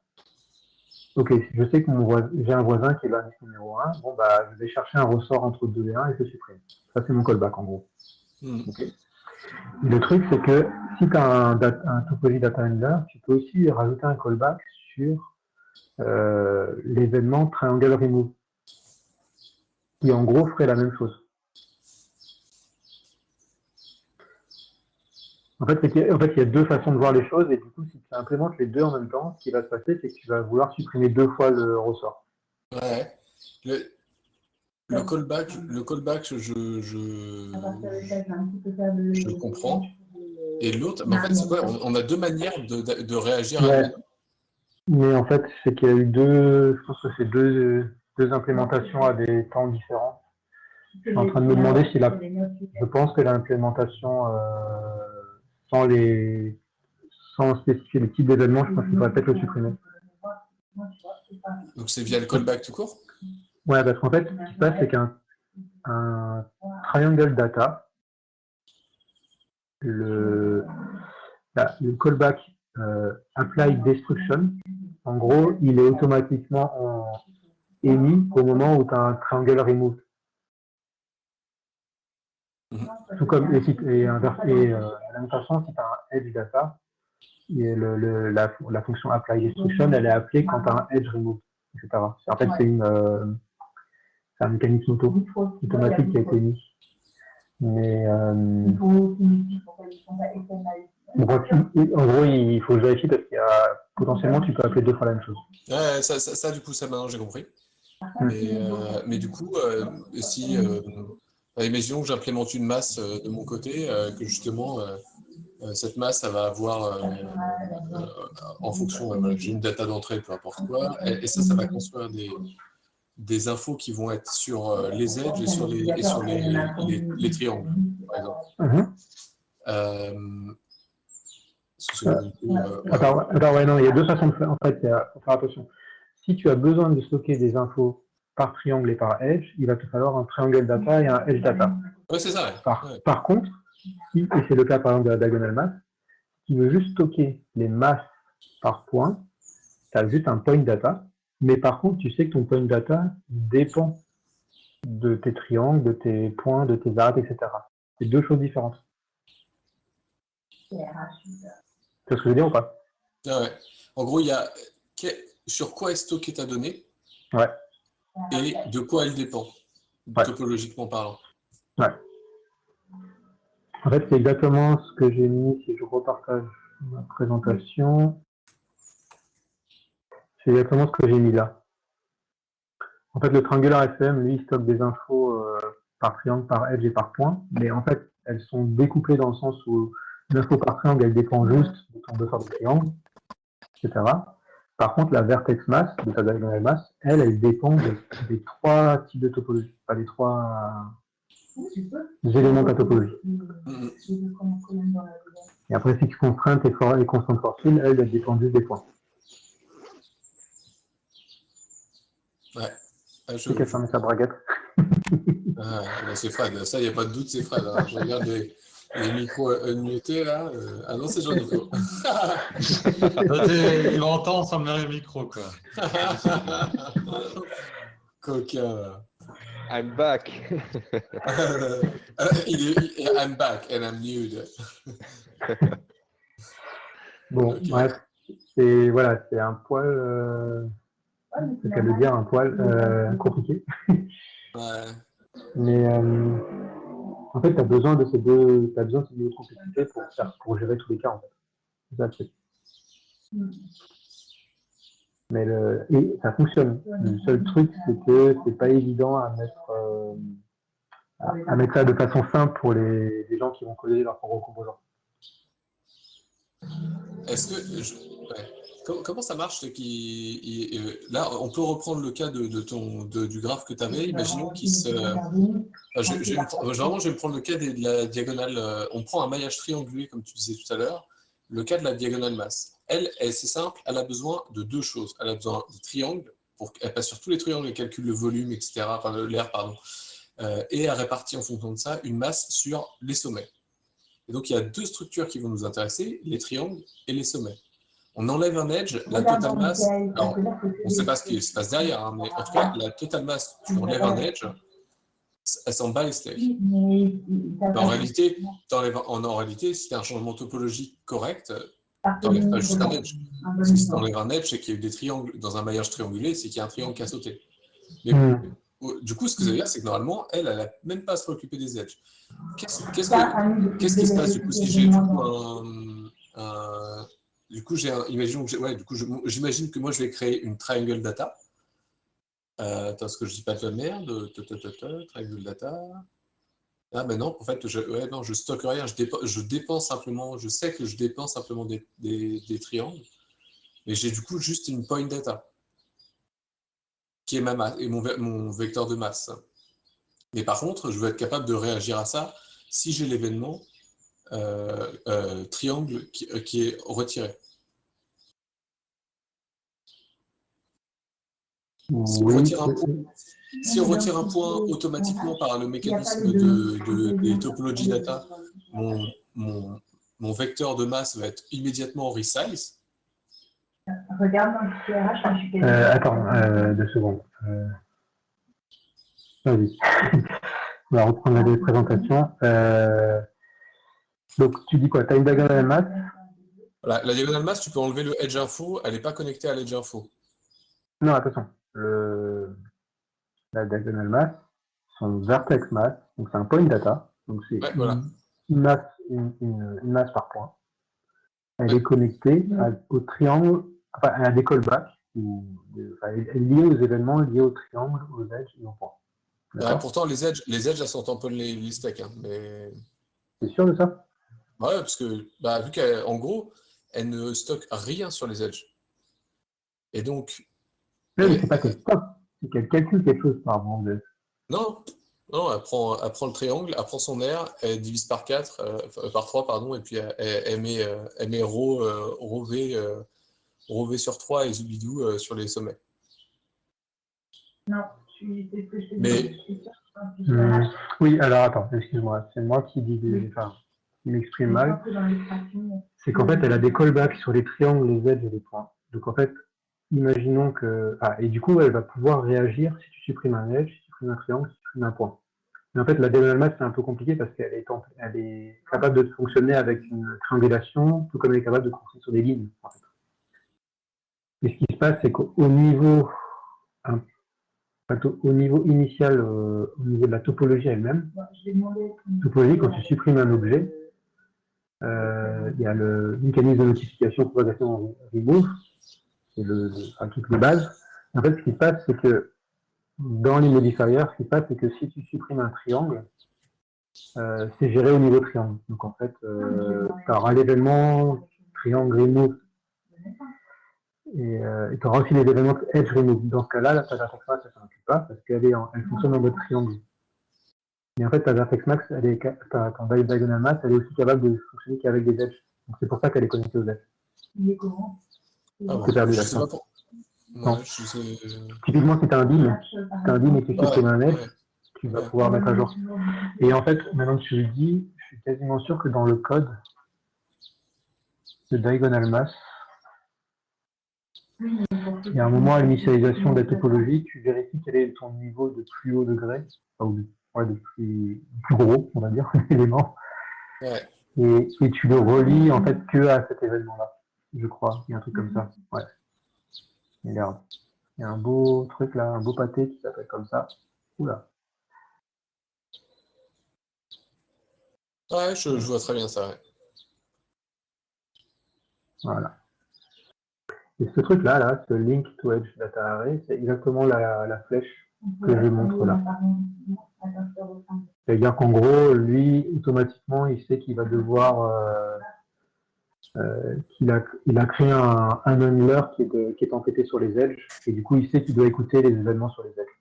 Ok, je sais que j'ai un voisin qui est l'indice numéro 1, je vais chercher un ressort entre 2 et 1 et je supprime. Ça, c'est mon callback, en gros. Okay. Le truc, c'est que si tu as un topologie data handler, tu peux aussi rajouter un callback sur l'événement triangle remove, qui en gros ferait la même chose. En fait, il y a deux façons de voir les choses, et du coup, si tu implémentes les deux en même temps, ce qui va se passer, c'est que tu vas vouloir supprimer deux fois le ressort. Ouais. Le callback, je comprends. Et l'autre, mais en fait, c'est quoi? On a deux manières de réagir à ouais. Mais en fait, c'est qu'il y a eu je pense que c'est deux implémentations à des temps différents. Je suis en train de me demander si je pense que l'implémentation sans spécifier le type d'événement, je pense qu'il faudrait peut-être le supprimer. Donc c'est via le callback tout court? Ouais, parce qu'en fait, ce qui se passe, c'est qu'un triangle data, le callback apply destruction, en gros, il est automatiquement émis au moment où tu as un triangle remove. Tout comme, à la même façon, si tu as un edge data, et la fonction apply destruction, elle est appelée quand tu as un edge remove, etc. En fait, c'est un mécanisme automatique qui a été mis. Mais en gros, il faut que je vérifie parce qu'il y a potentiellement, tu peux appeler 2 fois la même chose. Ouais, ça du coup, ça maintenant j'ai compris. Mais du coup, si imaginons que j'implémente une masse de mon côté, que justement cette masse, ça va avoir en fonction, j'ai une data d'entrée, peu importe quoi, et ça va construire des infos qui vont être sur les edges et sur les triangles, par exemple. Attends, ouais, non, il y a 2 façons de faire. En fait, faut faire attention. Si tu as besoin de stocker des infos par triangle et par edge, il va te falloir un triangle data et un edge data. Ouais, c'est ça. Ouais. Par contre, et c'est le cas par exemple de la diagonal mass, si tu veux juste stocker les masses par point, tu as juste un point data, mais par contre, tu sais que ton point data dépend de tes triangles, de tes points, de tes arêtes, etc. C'est 2 choses différentes. Tu vois ce que je veux dire ou pas? Ouais. En gros, il y a sur quoi est stockée ta donnée, ouais, et de quoi elle dépend, ouais, topologiquement parlant. Ouais. En fait, c'est exactement ce que j'ai mis si je repartage ma présentation. C'est exactement ce que j'ai mis là. En fait, le triangular FM, lui, il stocke des infos par triangle, par edge et par point, mais en fait, elles sont découplées dans le sens où l'info par triangle, elle dépend juste de ton buffer de triangle, etc. Par contre, la vertex mass, de ta diagonal mass, elle dépend des 3 types de topologie, pas des 3 éléments de ta topologie. Et après, fixe contrainte et constante force field, elles dépendent juste des points. Ouais. C'est qu'elle ferme sa braguette. C'est Fred, ça, il n'y a pas de doute, c'est Fred. Hein. Je regarde les micros unmutés, là. Ah non, c'est Jean-Nico. Il va entendre sans le micro, quoi. Coquin. I'm back. I'm back and I'm nude. Bon, okay. Bref. C'est un poil... c'est qu'à le dire, un poil compliqué. Ouais. Mais en fait, tu as besoin de ces deux complexités pour gérer tous les cas, en fait. C'est ça le truc. Mais et ça fonctionne. Le seul truc, c'est que c'est pas évident à mettre ça de façon simple pour les gens qui vont coder leur propre composant. Est-ce que comment ça marche là, on peut reprendre le cas du graphe que tu avais. Imaginons qu'il se. Je vais prendre le cas de la diagonale. On prend un maillage triangulé, comme tu disais tout à l'heure. Le cas de la diagonale masse. Elle, c'est simple. Elle a besoin de 2 choses. Elle a besoin de triangles. Elle passe sur tous les triangles, elle calcule le volume, etc. Enfin, l'air, pardon. Et elle répartit en fonction de ça une masse sur les sommets. Et donc, il y a 2 structures qui vont nous intéresser, les triangles et les sommets. On enlève un edge, la totale masse, alors, on ne sait pas ce qui se passe derrière, hein, mais en tout cas, la totale masse, tu enlèves un edge, elle s'en bat les steaks. En réalité, si tu as un changement topologique correct, tu n'enlèves pas juste un edge. Parce que si tu enlèves un edge, c'est qu'il y a eu des triangles dans un maillage triangulé, c'est qu'il y a un triangle qui a sauté. Mais du coup, ce que ça veut dire, c'est que normalement, elle n'a même pas à se préoccuper des edges. Qu'est-ce qui se passe du coup si j'ai j'imagine que moi je vais créer une triangle data. Attends, est-ce que je dis pas de la merde? Triangle data. Ah ben non, en fait, je stocke rien, je dépense simplement, je sais que je dépense simplement des triangles, mais j'ai du coup juste une point data, qui est ma masse, et mon vecteur de masse. Mais par contre, je veux être capable de réagir à ça si j'ai l'événement triangle qui est retiré. Si on retire un point automatiquement par le mécanisme des topology data, mon vecteur de masse va être immédiatement resize. Regarde dans le TRH, attends, 2 secondes. Vas-y. On va reprendre la présentation. Donc, tu dis quoi? Tu as une diagonale masse. La diagonale masse, tu peux enlever le edge info, elle n'est pas connectée à l'edge info. Non, attention. La diagonale masse, son vertex mass, donc c'est un point data, donc c'est Voilà. une masse par point. Elle est connectée au triangle, enfin, elle a des callbacks, elle est liée aux événements liés au triangle, aux edges et aux points. Pourtant, les edges, elles sont un peu les stacks. Hein, mais... T'es sûr de ça? Ouais, parce que vu qu'en gros, elle ne stocke rien sur les edges. Et donc. Mais c'est pas qu'elle stocke, c'est qu'elle calcule quelque chose par rapport aux edges. Non, elle prend le triangle, elle prend son R, elle divise par 4, par 3, pardon, et puis elle met rho V sur 3 et Zubidoo sur les sommets. Non, Mais. Oui, alors attends, excuse-moi, c'est moi qui m'exprime mal. C'est qu'en fait, elle a des callbacks sur les triangles, les edges et les points. Donc en fait, imaginons que. Et du coup, elle va pouvoir réagir si tu supprimes un edge, si tu supprimes un triangle, si tu supprimes un point. Mais en fait, la diagonale masse, c'est un peu compliqué parce qu'elle est capable de fonctionner avec une triangulation, tout comme elle est capable de fonctionner sur des lignes. En fait. Et ce qui se passe, c'est qu'au niveau initial, au niveau de la topologie elle-même, topologie, quand tu supprimes un objet, il y a le mécanisme de notification propagation remove, c'est un truc de base. En fait, ce qui se passe, c'est que dans les modifiers, ce qui se passe, c'est que si tu supprimes un triangle, c'est géré au niveau triangle. Donc en fait, tu auras l'événement triangle remove et tu auras aussi les événements edge remove. Dans ce cas-là, ta vertex max, elle ne s'occupe pas parce qu'elle fonctionne en mode triangle. Mais en fait, ta vertex max, ta diagonal mass, elle est aussi capable de fonctionner qu'avec des edges. Donc c'est pour ça qu'elle est connectée aux edges. Il est comment? Perdu la fin. Non. Typiquement, si tu as un dim, et que tu supprimes un edge, tu vas pouvoir mettre à jour. Et en fait, maintenant que tu le dis, je suis quasiment sûr que dans le code de diagonal mass, il y a un moment à l'initialisation de la topologie, tu vérifies quel est ton niveau de plus haut degré, de plus gros, on va dire, élément. Ouais. Et tu le relis en fait que à cet événement-là, je crois. Il y a un truc comme ça. Ouais. Regarde. Il y a un beau truc là, un beau pâté qui s'appelle comme ça. Oula. Ouais, je vois très bien ça. Ouais. Voilà. Et ce truc-là, ce link to edge data array, c'est exactement la flèche que je montre là. C'est-à-dire qu'en gros, lui, automatiquement, il sait qu'il va devoir, il a créé un handler qui est empêté sur les edges, et du coup, il sait qu'il doit écouter les événements sur les edges.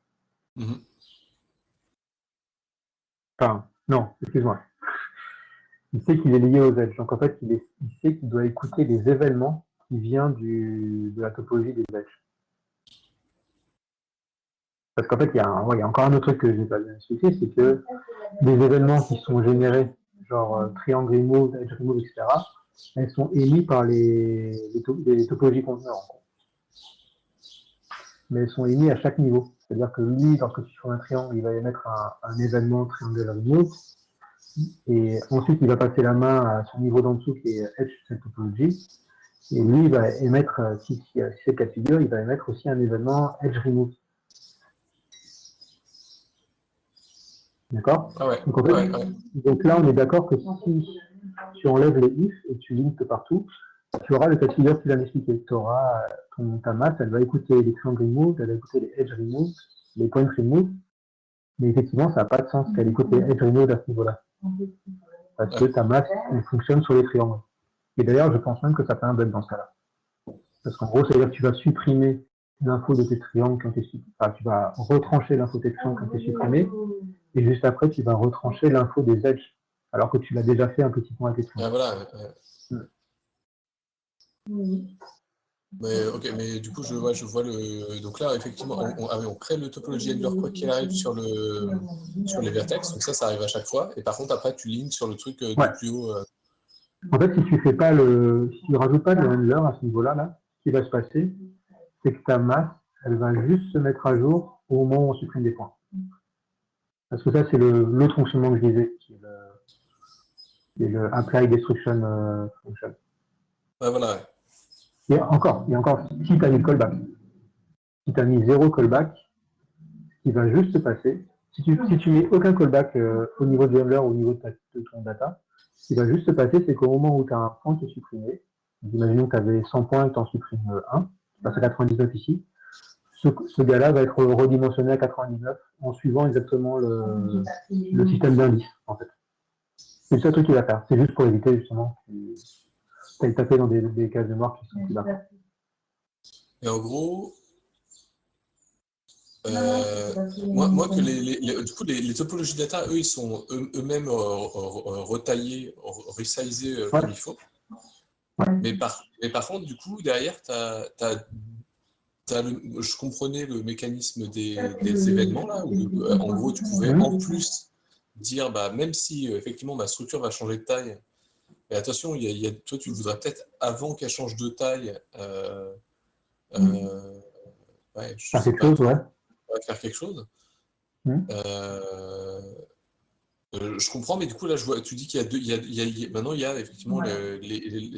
Enfin, non, excuse-moi. Il sait qu'il est lié aux edges. Donc en fait, il sait qu'il doit écouter les événements qui viennent de la topologie des edges. Parce qu'en fait, il y a encore un autre truc que je n'ai pas bien expliqué, c'est que les événements qui sont générés, genre triangle remove, edge remove, etc., elles sont émises par les topologies conteneurs. En gros. Mais elles sont émises à chaque niveau. C'est-à-dire que lui, lorsque tu fais un triangle, il va émettre un événement triangle remove. Et ensuite, il va passer la main à son niveau d'en dessous qui est edge cette topologie. Et lui, il va émettre, si c'est le cas de figure, il va émettre aussi un événement edge remove. D'accord? Ah ouais. Donc, en fait, donc là, on est d'accord que si tu enlèves les if et tu links partout, tu auras le cas de figure que tu viens d'expliquer. Tu auras ta masse, elle va écouter les triangle remove, elle va écouter les edge remove, les point remove. Mais effectivement, ça n'a pas de sens qu'elle écoute les edge remove à ce niveau-là. Parce que ta masse, elle fonctionne sur les triangles. Et d'ailleurs, je pense même que ça fait un bug dans ce cas-là. Parce qu'en gros, c'est-à-dire que tu vas supprimer l'info de tes triangles quand tu es supprimé. Enfin, tu vas retrancher l'info de tes triangles quand tu es supprimé. Et juste après, tu vas retrancher l'info des edges. Alors que tu l'as déjà fait implicitement avec tes triangles. Mais ok, mais du coup, je vois le. Donc là, effectivement, on crée le topologie handler quoi qu'il arrive sur les vertex. Donc ça arrive à chaque fois. Et par contre, après, tu lignes sur le truc du plus haut. En fait, si tu fais pas si tu rajoutes pas de handler à ce niveau-là, ce qui va se passer, c'est que ta masse, elle va juste se mettre à jour au moment où on supprime des points. Parce que ça, c'est l'autre fonctionnement que je disais, qui est le apply destruction function. Ouais, voilà. Ouais. Et encore, si tu as mis le callback, si tu as mis 0 callback, ce qui va juste se passer, si tu mets aucun callback au niveau du handler ou au niveau de ton data, ce qui va juste se passer, c'est qu'au moment où tu as un point qui est supprimé, imaginons que tu avais 100 points et que tu en supprimes 1, tu passes à 99 ici, ce gars-là va être redimensionné à 99 en suivant exactement le système d'indice, en fait. C'est le seul truc qu'il va faire. C'est juste pour éviter, justement, que tu taper dans des cases de mémoire qui sont plus bas. Et en gros, moi que du coup, les topologies data, eux, ils sont eux-mêmes retaillés, resizés comme il faut. Ouais. Mais par contre, du coup, derrière, je comprenais le mécanisme des événements, là, où en gros, tu pouvais en plus dire, bah, même si effectivement ma structure va changer de taille, mais attention, toi, tu voudrais peut-être, avant qu'elle change de taille, ouais, je sais pas, faire quelque chose. Je comprends, mais du coup, là, je vois, tu dis qu'il y a deux. Maintenant, il y a effectivement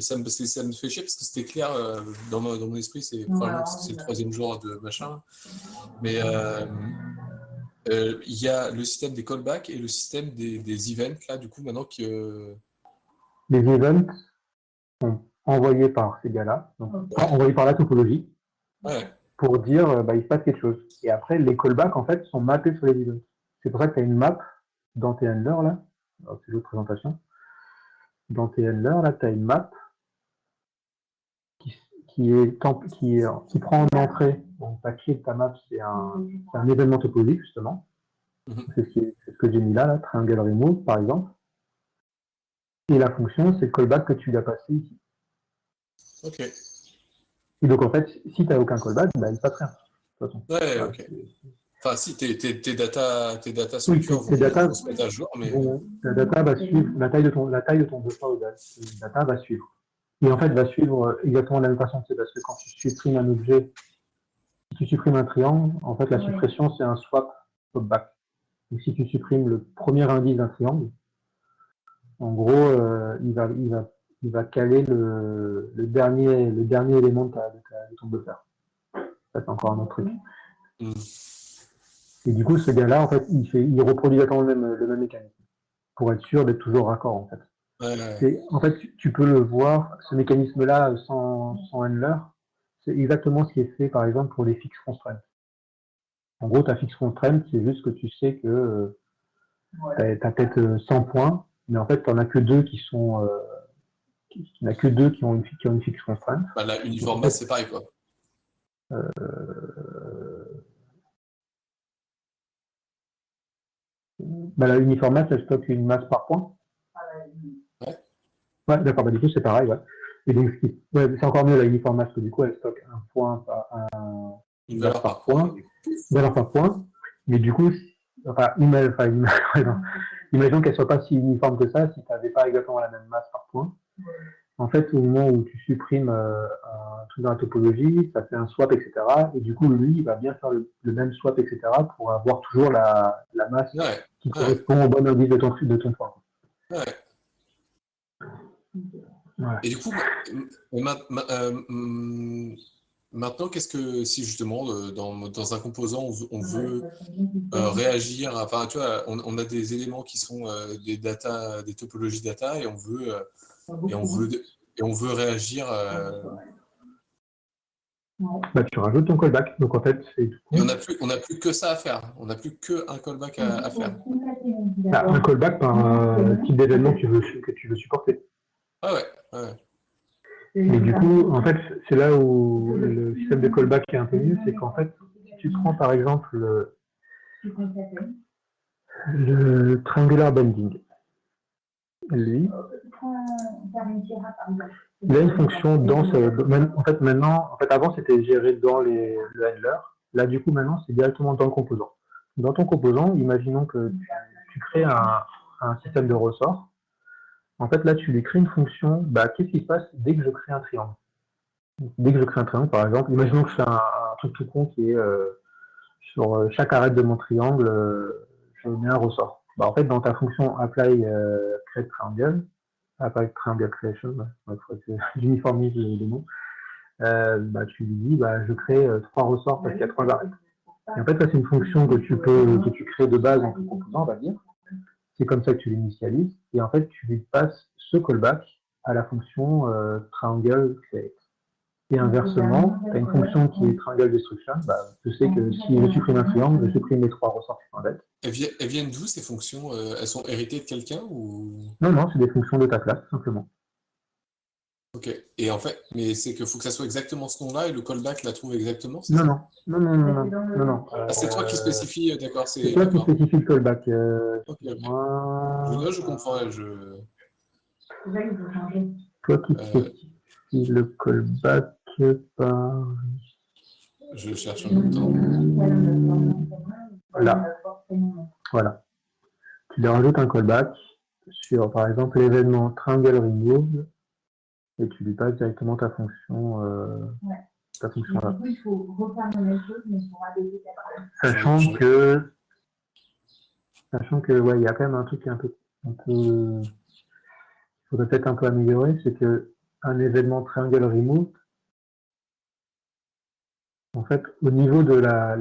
ça me fait chier parce que c'était clair dans mon esprit, c'est probablement parce que c'est le 3e jour de machin. Mais il y a le système des callbacks et le système des events, là, du coup, maintenant que. Les events sont envoyés par ces gars-là, donc envoyés par la topologie, pour dire il se passe quelque chose. Et après, les callbacks, en fait, sont mappés sur les events. C'est pour ça que tu as une map dans tes handlers, là. C'est l'autre présentation. Dans tes handlers, là, tu as une map qui prend en entrée, donc ta clé de ta map, c'est un événement topologique, justement. C'est ce que j'ai mis là, triangle remove, par exemple. Et la fonction, c'est le callback que tu lui as passé ici. Ok. Et donc, en fait, si tu n'as aucun callback, il ne se passe rien. De toute façon. Ouais, ok. Enfin, si tes data structures vont se mettre à jour, mais. La data va suivre la taille de ton buffer odal. La data va suivre. Et en fait, va suivre exactement la même façon. C'est parce que quand tu supprimes un objet, si tu supprimes un triangle, en fait, la suppression, c'est un swap back. Donc, si tu supprimes le premier indice d'un triangle, en gros, il va caler le dernier élément de ton buffer. Ça, c'est encore un autre truc. Et du coup, ce gars-là, en fait, il reproduit exactement le même mécanisme pour être sûr d'être toujours raccord, en fait. Et, en fait, tu peux le voir, ce mécanisme-là, sans handler, c'est exactement ce qui est fait, par exemple, pour les fixed constraints. En gros, ta fixed constraint, c'est juste que tu sais que tu as peut-être 100 points, mais en fait, tu n'en as que 2 qui sont... il n'y en a que 2 qui ont une fixed constraint. La uniform mass, c'est pareil, quoi. La uniform mass, elle stocke une masse par point. Ouais, d'accord, du coup, c'est pareil, ouais. Et donc, c'est encore mieux la uniform mass, que du coup, elle stocke une valeur par point. Mais du coup, imaginons qu'elle ne soit pas si uniforme que ça, si tu n'avais pas exactement la même masse par point. En fait, au moment où tu supprimes un truc dans la topologie, ça fait un swap, etc. Et du coup, lui, il va bien faire le même swap, etc. pour avoir toujours la masse qui correspond au bon indice de ton point. Et du coup, maintenant, qu'est-ce que si justement dans un composant on veut réagir, enfin tu vois, on a des éléments qui sont des topologies data et on veut réagir. Tu rajoutes ton callback. Donc en fait, et on n'a plus que ça à faire. On n'a plus qu'un callback à faire. Un callback par type d'événement que tu veux supporter. Ah ouais. Mais du coup, en fait, c'est là où le système de callback est un peu mieux, c'est qu'en fait, si tu prends par exemple le triangular bending, lui, il a une fonction dans avant c'était géré dans le handler. Là, du coup, maintenant, c'est directement dans le composant. Dans ton composant, imaginons que tu crées un système de ressort. En fait, là, tu lui crées une fonction. Qu'est-ce qui se passe dès que je crée un triangle? Dès que je crée un triangle, par exemple, imaginons que je fais un truc tout con qui est sur chaque arête de mon triangle, je mets un ressort. Bah, en fait, dans ta fonction apply create triangle, apply triangle creation, il faut que j'uniformise les mots, bah, tu lui dis, bah, je crée 3 ressorts parce qu'il y a 3 arêtes. Et en fait, ça, c'est une fonction que tu crées de base en tout composant, on va dire. C'est comme ça que tu l'initialises. Et en fait, tu lui passes ce callback à la fonction triangle create. Et inversement, tu as une fonction qui est triangle destruction. Bah, je sais que si je supprime un triangle, je supprime les 3 ressorts qui sont avec. Elles viennent d'où ces fonctions? Elles sont héritées de quelqu'un ou... Non, c'est des fonctions de ta classe, tout simplement. Ok. Et en fait, mais c'est qu'il faut que ça soit exactement ce nom-là et le callback la trouve exactement, c'est Non. Ah, c'est toi qui spécifie, d'accord. C'est toi qui spécifie le callback. Ok. Moi... Je comprends. Toi qui spécifie le callback par... Je cherche en même temps. Voilà. Tu lui rajoutes un callback sur, par exemple, l'événement triangle remove et tu lui passes directement ta fonction là. Il faut refaire la même chose, mais pour ABD. Sachant que ouais, il y a quand même un truc qui est un peu il faudrait peut-être un peu améliorer, c'est que un événement triangle remove, en fait, au niveau de la